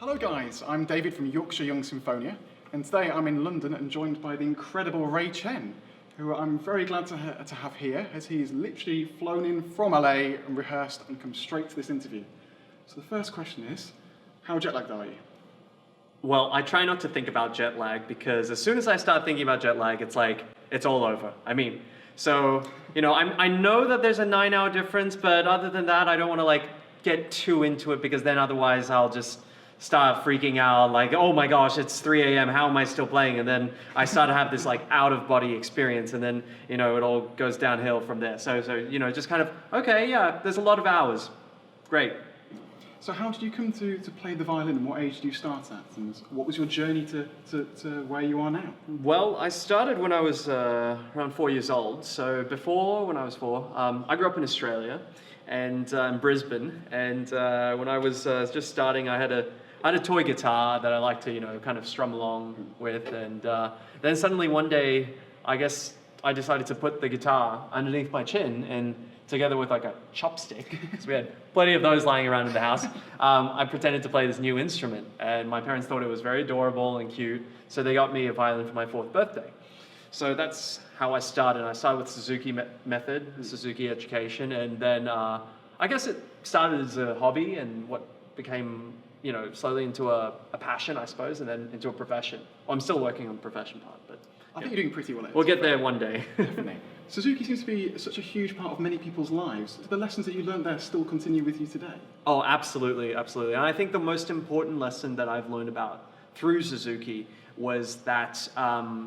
Hello guys, I'm David from Yorkshire Young Symphonia, and today I'm in London and joined by the incredible Ray Chen, who I'm very glad to have here, as he's literally flown in from LA and rehearsed and come straight to this interview. So the first question is, how jet lagged are you? Well, I try not to think about jet lag because as soon as I start thinking about jet lag, it's like, it's all over. I know that there's a 9-hour difference, but other than that, I don't want to get too into it because then otherwise I'll just start freaking out like, oh my gosh, it's 3 a.m., how am I still playing? And then I start to have this out of body experience, and then, it all goes downhill from there. So just kind of, okay, yeah, there's a lot of hours. Great. So how did you come to play the violin, and what age did you start at? And what was your journey to where you are now? Well, I started when I was around 4 years old. So before, when I was 4, I grew up in Australia and in Brisbane. And when I was just starting, I had a toy guitar that I liked to, kind of strum along with. And then suddenly one day, I guess I decided to put the guitar underneath my chin, and together with a chopstick, because we had plenty of those lying around in the house, I pretended to play this new instrument. And my parents thought it was very adorable and cute, so they got me a violin for my 4th birthday. So that's how I started. I started with Suzuki method, Suzuki education, and then I guess it started as a hobby and what became slowly into a passion, I suppose, and then into a profession. Well, I'm still working on the profession part, but I think you're doing pretty well. We'll get there one day. Definitely. Suzuki seems to be such a huge part of many people's lives. Do the lessons that you learned there still continue with you today? Oh, absolutely, absolutely. And I think the most important lesson that I've learned about through Suzuki was that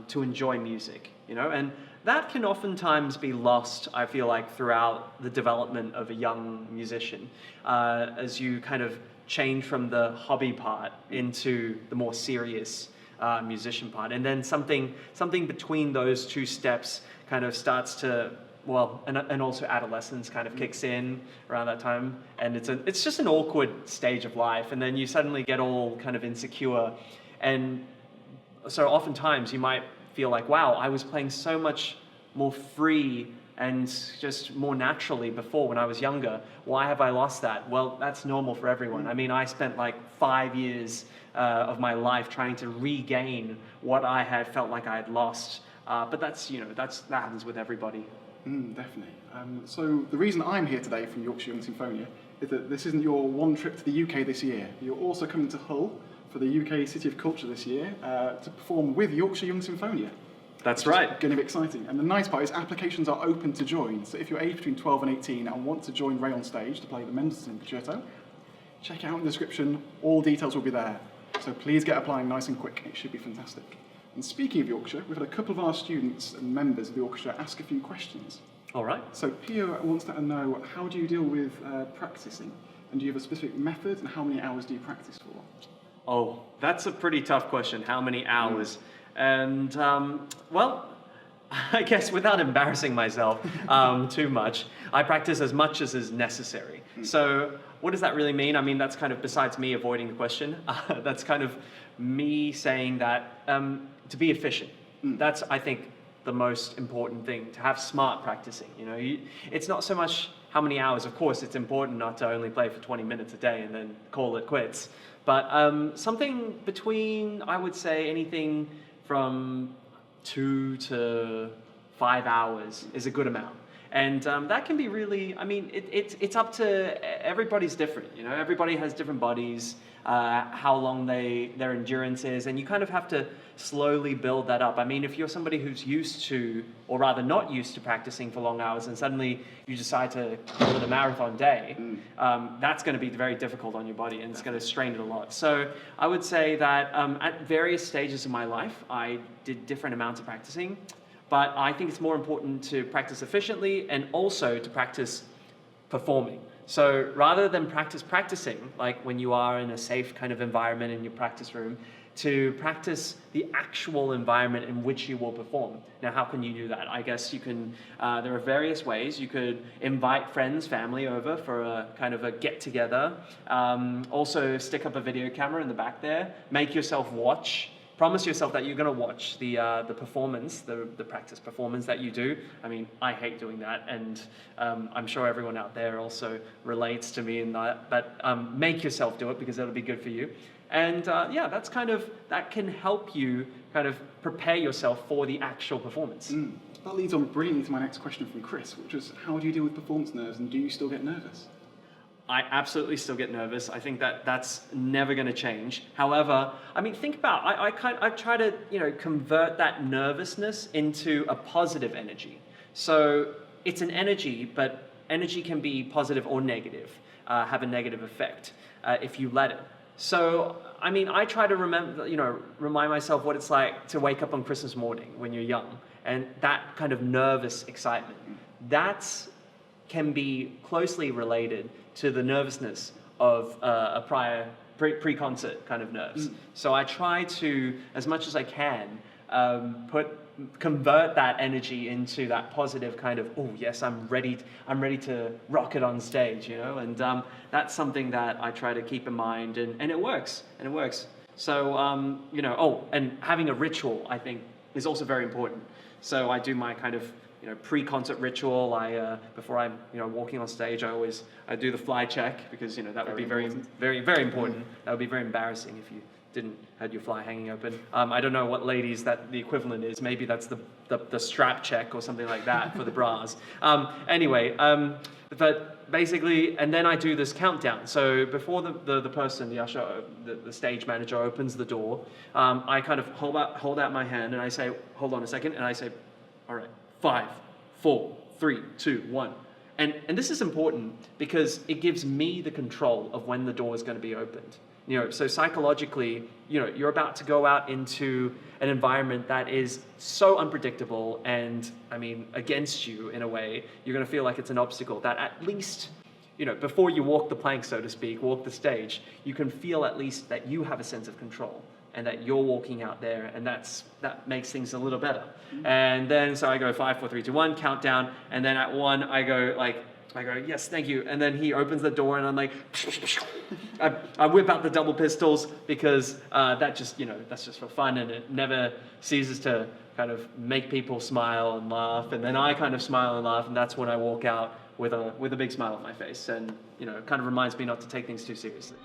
to enjoy music, and that can oftentimes be lost, I feel like, throughout the development of a young musician, as you kind of change from the hobby part into the more serious musician part. And then something between those two steps kind of starts to, and also adolescence kind of kicks in around that time. And it's just an awkward stage of life. And then you suddenly get all kind of insecure. And so oftentimes you might feel like, wow, I was playing so much more free and just more naturally before when I was younger. Why have I lost that? Well, that's normal for everyone. I mean, I spent 5 years of my life trying to regain what I had felt like I had lost. But that happens with everybody. Definitely. So the reason I'm here today from Yorkshire Young Symphonia is that this isn't your one trip to the UK this year. You're also coming to Hull for the UK City of Culture this year to perform with Yorkshire Young Symphonia. That's right. It's going to be exciting. And the nice part is applications are open to join. So if you're aged between 12 and 18 and want to join Ray on stage to play the Mendelssohn Concerto, check out in the description. All details will be there. So please get applying nice and quick. It should be fantastic. And speaking of Yorkshire, we've had a couple of our students and members of the orchestra ask a few questions. All right. So Pio wants to know, how do you deal with practicing? And do you have a specific method, and how many hours do you practice for? Oh, that's a pretty tough question. How many hours? And, I guess without embarrassing myself too much, I practice as much as is necessary. So what does that really mean? I mean, that's kind of, besides me avoiding the question, that's kind of me saying that to be efficient. That's, I think, the most important thing, to have smart practicing. It's not so much how many hours. Of course, it's important not to only play for 20 minutes a day and then call it quits. But something between, I would say, anything from 2 to 5 hours is a good amount. And that can be really, I mean, it's up to, everybody's different, everybody has different bodies, how long their endurance is, and you kind of have to slowly build that up. I mean, if you're somebody who's used to, or rather not used to practicing for long hours, and suddenly you decide to call it a marathon day, that's going to be very difficult on your body, and it's going to strain it a lot. So I would say that at various stages of my life, I did different amounts of practicing. But I think it's more important to practice efficiently and also to practice performing. So rather than practicing, like when you are in a safe kind of environment in your practice room, to practice the actual environment in which you will perform. Now, how can you do that? I guess you can, there are various ways. You could invite friends, family over for a kind of a get-together. Also stick up a video camera in the back there. Make yourself watch. Promise yourself that you're going to watch the performance, the practice performance that you do. I mean, I hate doing that, and I'm sure everyone out there also relates to me in that. But make yourself do it because it'll be good for you. And yeah, that can help you kind of prepare yourself for the actual performance. That leads on brilliantly to my next question from Chris, which was, how do you deal with performance nerves, and do you still get nervous? I absolutely still get nervous. I think that's never going to change. However, I mean, think about, I try to, convert that nervousness into a positive energy. So it's an energy, but energy can be positive or negative, have a negative effect if you let it. So, I mean, I try to remind myself what it's like to wake up on Christmas morning when you're young, and that kind of nervous excitement. Can be closely related to the nervousness of a prior pre-concert kind of nerves. So I try to, as much as I can, convert that energy into that positive kind of, oh yes, I'm ready to rock it on stage, and that's something that I try to keep in mind, and it works, So and having a ritual, I think, is also very important. So I do my kind of pre-concert ritual. Before I'm walking on stage, I do the fly check, because that would be very very important. That would be very embarrassing if you had your fly hanging open. I don't know what ladies that the equivalent is. Maybe that's the strap check or something like that for the bras. Anyway, but basically, and then I do this countdown. So before the person, the usher, the stage manager opens the door, I kind of hold out my hand and I say, hold on a second, and I say, all right, 5, 4, 3, 2, 1. And this is important because it gives me the control of when the door is going to be opened. So psychologically, you're about to go out into an environment that is so unpredictable and, I mean, against you in a way. You're going to feel like it's an obstacle that at least, before you walk the plank, so to speak, walk the stage, you can feel at least that you have a sense of control, and that you're walking out there, and that makes things a little better. And then, so I go 5, 4, 3, 2, 1, countdown, and then at 1, I go, yes, thank you. And then he opens the door, and I'm like, I whip out the double pistols, because that's just for fun, and it never ceases to kind of make people smile and laugh. And then I kind of smile and laugh, and that's when I walk out with a big smile on my face. And, it kind of reminds me not to take things too seriously.